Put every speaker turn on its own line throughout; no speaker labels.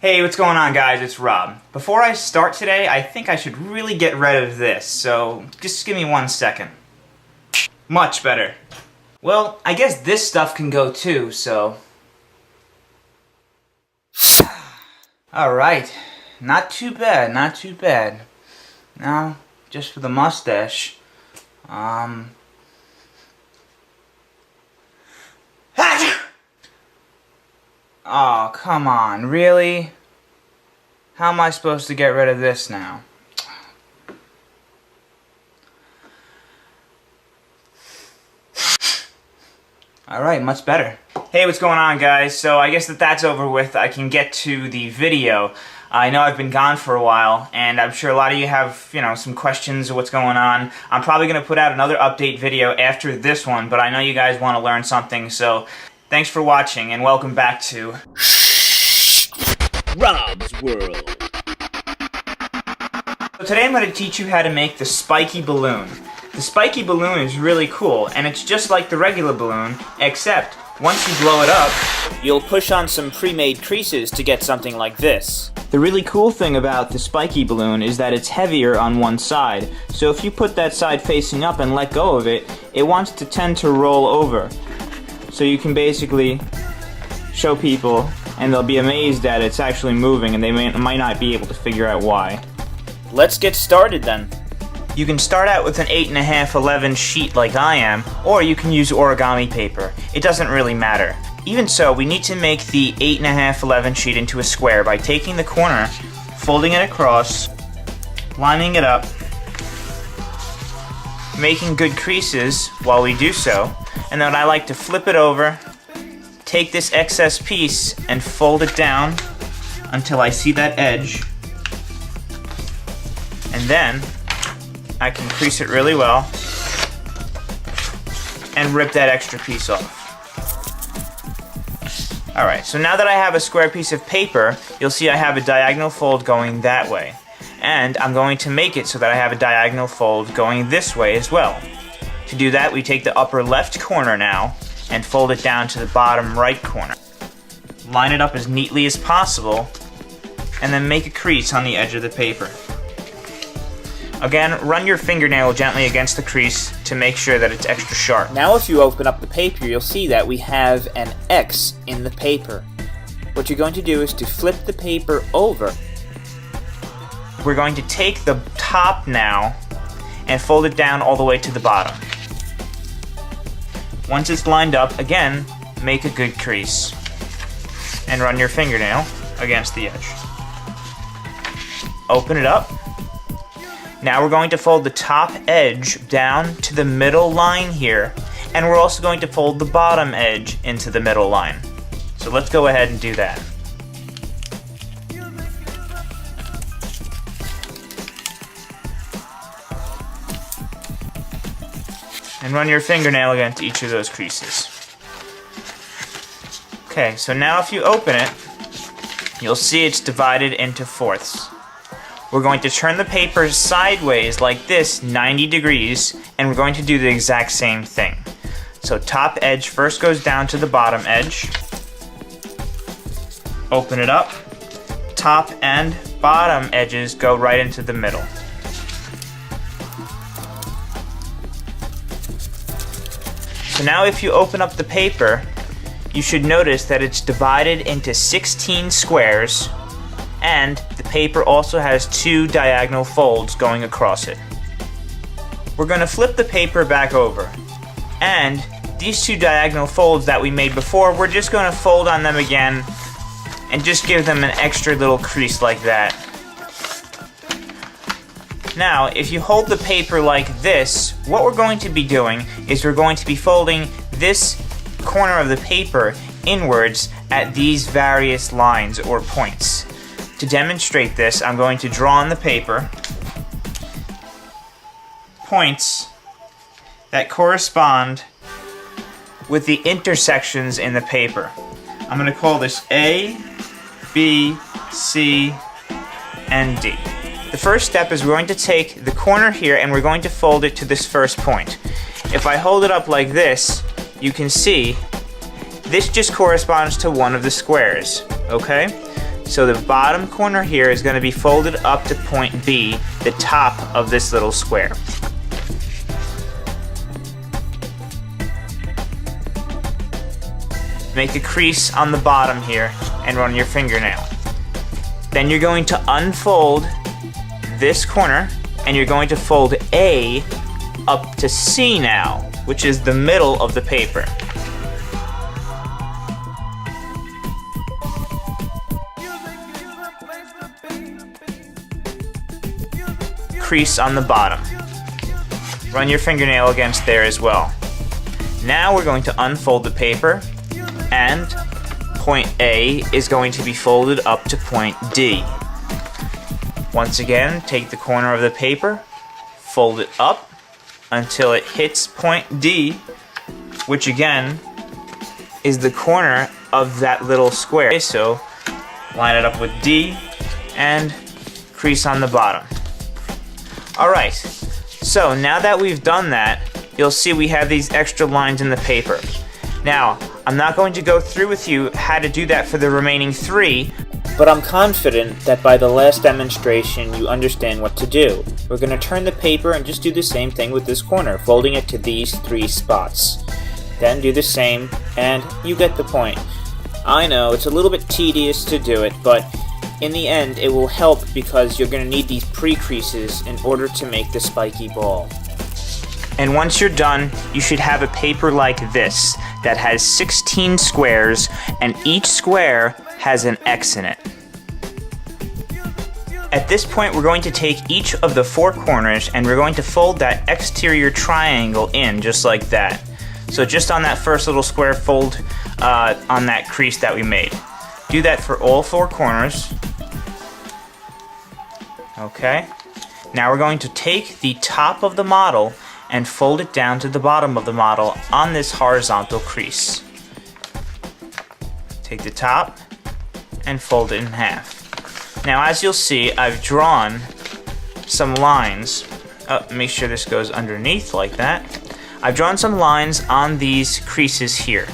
Hey, what's going on, guys? It's Rob. Before I start today, I think I should really get rid of this, so just give me 1 second. Much better. Well, I guess this stuff can go too, so... Alright. Not too bad, not too bad. Now, just for the mustache. Oh, come on, really? How am I supposed to get rid of this now? Alright, much better. Hey, what's going on, guys? So I guess that's over with. I can get to the video. I know I've been gone for a while, and I'm sure a lot of you have, some questions of what's going on. I'm probably going to put out another update video after this one, but I know you guys want to learn something, so thanks for watching, and welcome back to
Rob's World.
So today I'm going to teach you how to make the spiky balloon. The spiky balloon is really cool, and it's just like the regular balloon, except once you blow it up,
You'll push on some pre-made creases to get something like this.
the really cool thing about the spiky balloon is that it's heavier on one side. So if you put that side facing up and let go of it, it wants to tend to roll over. So you can basically show people, and they'll be amazed that it's actually moving, and they might not be able to figure out why.
Let's get started then.
You can start out with an 8.5/11 sheet like I am, or you can use origami paper. It doesn't really matter. Even so, we need to make the 8.5/11 sheet into a square by taking the corner, folding it across, lining it up, making good creases while we do so, and then I like to flip it over, take this excess piece and fold it down until I see that edge, and then I can crease it really well and rip that extra piece off. Alright, so now that I have a square piece of paper, you'll see I have a diagonal fold going that way. And I'm going to make it so that I have a diagonal fold going this way as well. To do that, we take the upper left corner now and fold it down to the bottom right corner. Line it up as neatly as possible, and then make a crease on the edge of the paper. Again, run your fingernail gently against the crease to make sure that it's extra sharp.
Now if you open up the paper, you'll see that we have an X in the paper. What you're going to do is to flip the paper over.
We're going to take the top now and fold it down all the way to the bottom. Once it's lined up, again, make a good crease and run your fingernail against the edge. Open it up. Now we're going to fold the top edge down to the middle line here, and we're also going to fold the bottom edge into the middle line. So let's go ahead and do that. And run your fingernail against each of those creases. Okay, so now if you open it, you'll see it's divided into fourths. We're going to turn the paper sideways like this, 90 degrees, and we're going to do the exact same thing. So top edge first goes down to the bottom edge. Open it up. Top and bottom edges go right into the middle. So now if you open up the paper, you should notice that it's divided into 16 squares, and the paper also has 2 diagonal folds going across it. We're going to flip the paper back over, and these 2 diagonal folds that we made before, we're just going to fold on them again and just give them an extra little crease like that. Now, if you hold the paper like this, what we're going to be doing is we're going to be folding this corner of the paper inwards at these various lines or points. To demonstrate this, I'm going to draw on the paper points that correspond with the intersections in the paper. I'm going to call this A, B, C, and D. The first step is we're going to take the corner here and we're going to fold it to this first point. If I hold it up like this, you can see this just corresponds to one of the squares, okay? So the bottom corner here is going to be folded up to point B, the top of this little square. Make a crease on the bottom here and run your fingernail. Then you're going to unfold this corner and you're going to fold A up to C now, which is the middle of the paper. Crease on the bottom. Run your fingernail against there as well. Now we're going to unfold the paper, and point A is going to be folded up to point D. Once again, take the corner of the paper, fold it up until it hits point D, which again is the corner of that little square. So line it up with D and crease on the bottom. Alright, so now that we've done that, you'll see we have these extra lines in the paper. Now, I'm not going to go through with you how to do that for the remaining 3,
but I'm confident that by the last demonstration you understand what to do. We're going to turn the paper and just do the same thing with this corner, folding it to these 3 spots. Then do the same, and you get the point. I know, it's a little bit tedious to do it, but in the end it will help because you're going to need these pre-creases in order to make the spiky ball.
And once you're done, you should have a paper like this that has 16 squares, and each square has an X in it. At this point, we're going to take each of the 4 corners and we're going to fold that exterior triangle in just like that. So just on that first little square, fold on that crease that we made. Do that for all 4 corners. Okay. Now we're going to take the top of the model and fold it down to the bottom of the model on this horizontal crease. Take the top and fold it in half. Now as you'll see, I've drawn some lines. Make sure this goes underneath like that. I've drawn some lines on these creases here.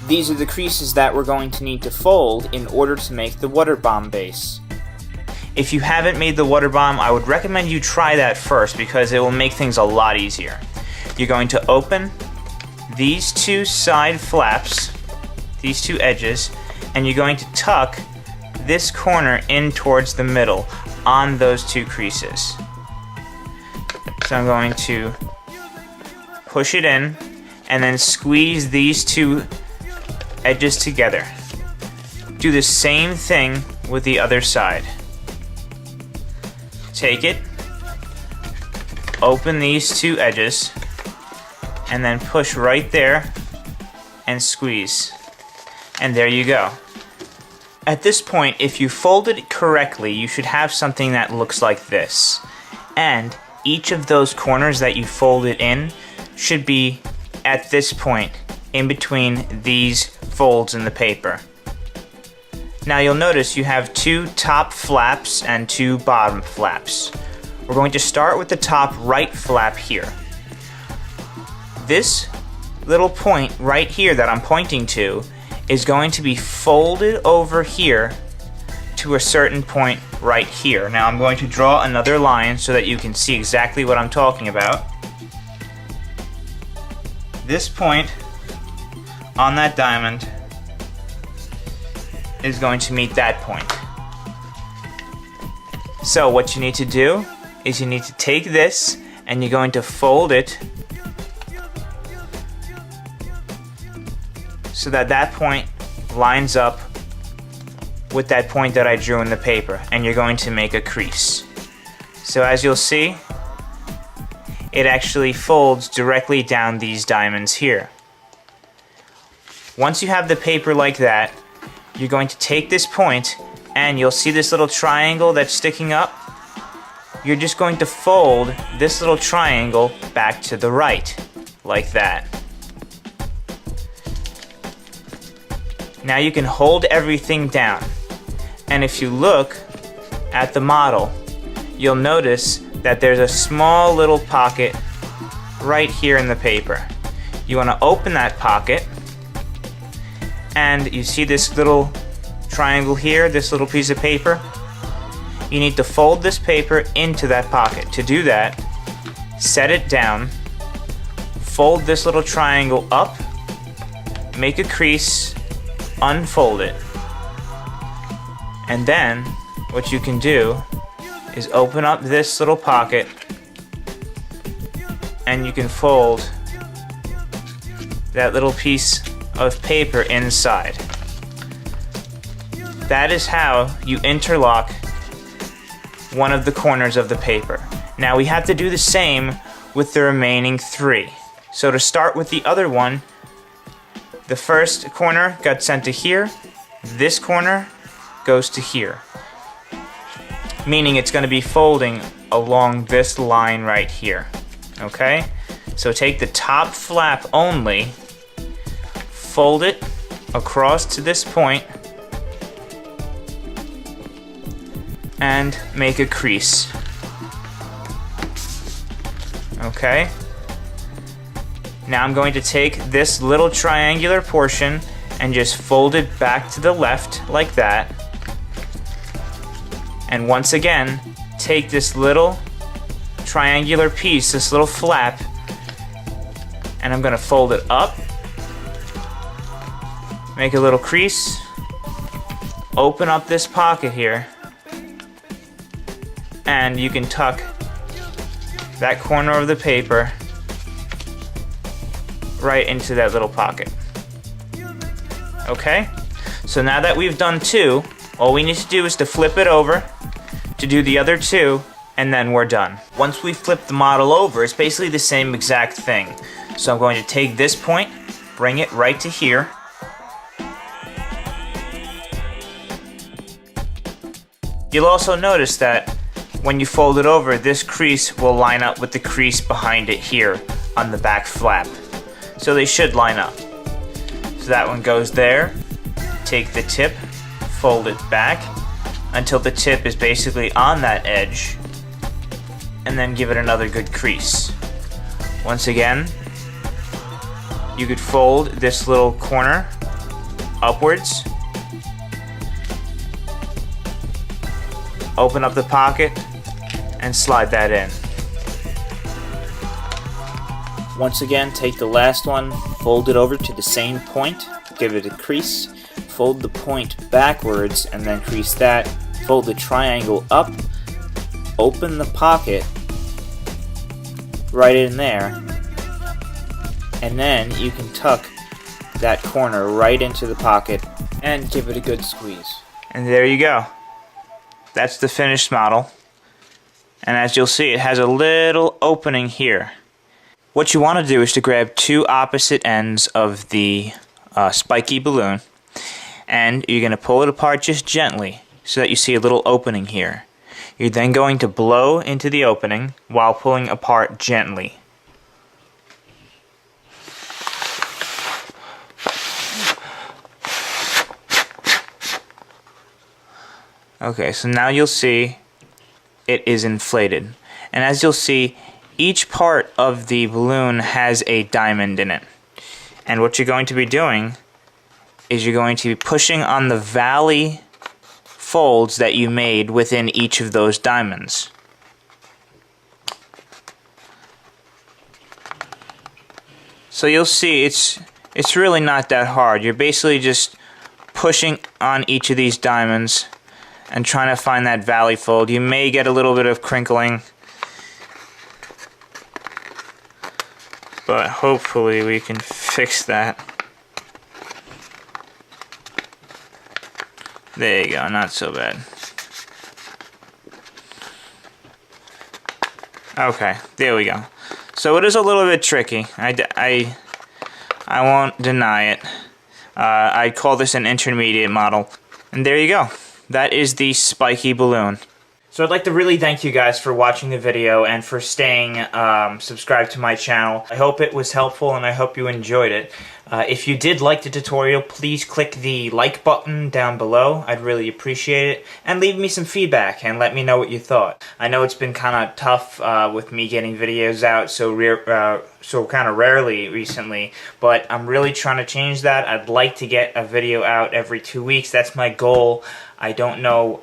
These are the creases that we're going to need to fold in order to make the water bomb base.
If you haven't made the water bomb, I would recommend you try that first because it will make things a lot easier. You're going to open these 2 side flaps, these 2 edges, and you're going to tuck this corner in towards the middle on those 2 creases. So I'm going to push it in and then squeeze these 2 edges together. Do the same thing with the other side. Take it, open these 2 edges, and then push right there and squeeze. And there you go. At this point, if you fold it correctly, you should have something that looks like this. And each of those corners that you folded in should be at this point, in between these folds in the paper. Now you'll notice you have 2 top flaps and 2 bottom flaps. We're going to start with the top right flap here. This little point right here that I'm pointing to is going to be folded over here to a certain point right here. Now I'm going to draw another line so that you can see exactly what I'm talking about. This point on that diamond is going to meet that point. So what you need to do is you need to take this and you're going to fold it so that that point lines up with that point that I drew in the paper, and you're going to make a crease. So as you'll see, it actually folds directly down these diamonds here. Once you have the paper like that, you're going to take this point and you'll see this little triangle that's sticking up. You're just going to fold this little triangle back to the right, like that. Now you can hold everything down. And if you look at the model, you'll notice that there's a small little pocket right here in the paper. You want to open that pocket, and you see this little triangle here, this little piece of paper, you need to fold this paper into that pocket. To do that, set it down, fold this little triangle up, make a crease, unfold it. And then what you can do is open up this little pocket and you can fold that little piece of paper inside. That is how you interlock one of the corners of the paper. Now we have to do the same with the remaining 3. So to start with the other one, the first corner got sent to here, this corner goes to here, meaning it's going to be folding along this line right here. Okay? So take the top flap only, fold it across to this point, and make a crease. Okay? Now I'm going to take this little triangular portion and just fold it back to the left like that. And once again, take this little triangular piece, this little flap, and I'm going to fold it up, make a little crease, open up this pocket here, and you can tuck that corner of the paper right into that little pocket. Okay? So now that we've done 2, all we need to do is to flip it over to do the other 2, and then we're done. Once we flip the model over, it's basically the same exact thing. So I'm going to take this point, bring it right to here. You'll also notice that when you fold it over, this crease will line up with the crease behind it here on the back flap. So they should line up. So that one goes there. Take the tip, fold it back until the tip is basically on that edge, and then give it another good crease. Once again, you could fold this little corner upwards, open up the pocket, and slide that in. Once again, take the last one, fold it over to the same point, give it a crease, fold the point backwards, and then crease that, fold the triangle up, open the pocket right in there, and then you can tuck that corner right into the pocket and give it a good squeeze. And there you go. That's the finished model. And as you'll see, it has a little opening here. What you want to do is to grab 2 opposite ends of the spiky balloon, and you're going to pull it apart just gently so that you see a little opening here. You're then going to blow into the opening while pulling apart gently. Okay, so now you'll see it is inflated. And as you'll see, each part of the balloon has a diamond in it. And what you're going to be doing is you're going to be pushing on the valley folds that you made within each of those diamonds. So you'll see it's really not that hard. You're basically just pushing on each of these diamonds and trying to find that valley fold. You may get a little bit of crinkling, but hopefully we can fix that. There you go, not so bad. Okay, there we go. So it is a little bit tricky. I won't deny it. I'd call this an intermediate model. And there you go. That is the spiky balloon. So I'd like to really thank you guys for watching the video and for staying subscribed to my channel. I hope it was helpful and I hope you enjoyed it. If you did like the tutorial, please click the like button down below. I'd really appreciate it. And leave me some feedback and let me know what you thought. I know it's been kind of tough with me getting videos out so kind of rarely recently, but I'm really trying to change that. I'd like to get a video out every 2 weeks. That's my goal. I don't know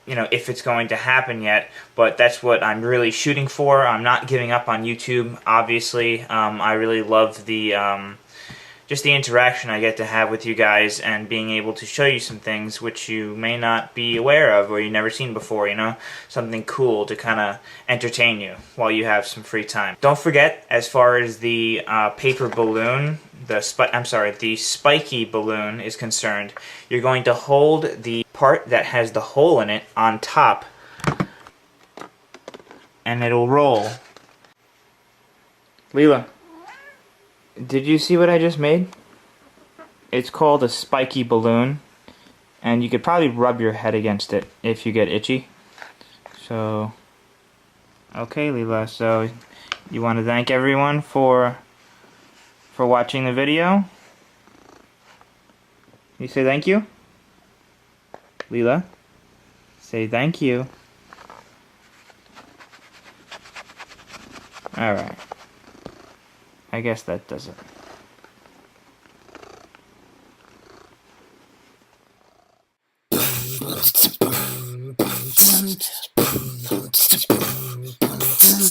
if it's going to happen yet, but that's what I'm really shooting for. I'm not giving up on YouTube, obviously. I really love the just the interaction I get to have with you guys and being able to show you some things which you may not be aware of or you've never seen before, something cool to kind of entertain you while you have some free time. Don't forget, as far as the paper balloon, the spiky balloon is concerned, you're going to hold the part that has the hole in it on top and it'll roll. Leela, did you see what I just made? It's called a spiky balloon, and you could probably rub your head against it if you get itchy. So, okay, Leela, so you want to thank everyone for watching the video? You say thank you? Leela, say thank you. Alright. I guess that does it.